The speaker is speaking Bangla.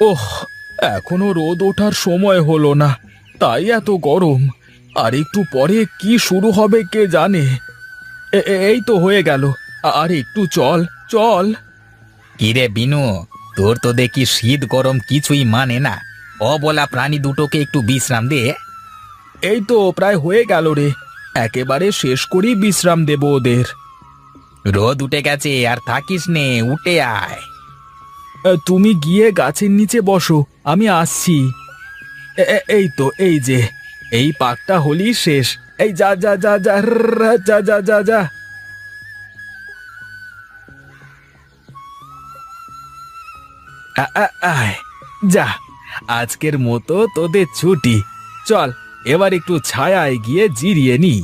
ওহ, এখনো রোদ ওঠার সময় হলো না, তাই এত গরম। আর একটু পরে কি শুরু হবে কে জানে। এই তো হয়ে গেল। আর একটু চল, চল। কিরে বিনু, তোর তো দেখি শীত গরম কিছুই মানে না। অবলা প্রাণী দুটোকে একটু বিশ্রাম দে। এই তো প্রায় হয়ে গেল রে, একেবারে শেষ করি বিশ্রাম দেব ওদের। রোদ উঠে গেছে, আর থাকিস নে, উঠে আয়। তুমি গিয়ে গাছের নিচে বসো, আমি আসছি। এই তো, এই যে, এই পাকটা হলি শেষ। এই যা যা যা যা যা যা যা যা। আয়, যা, আজকের মতো তোদের ছুটি। চল, এবার একটু ছায়ায় গিয়ে জিরিয়ে নি।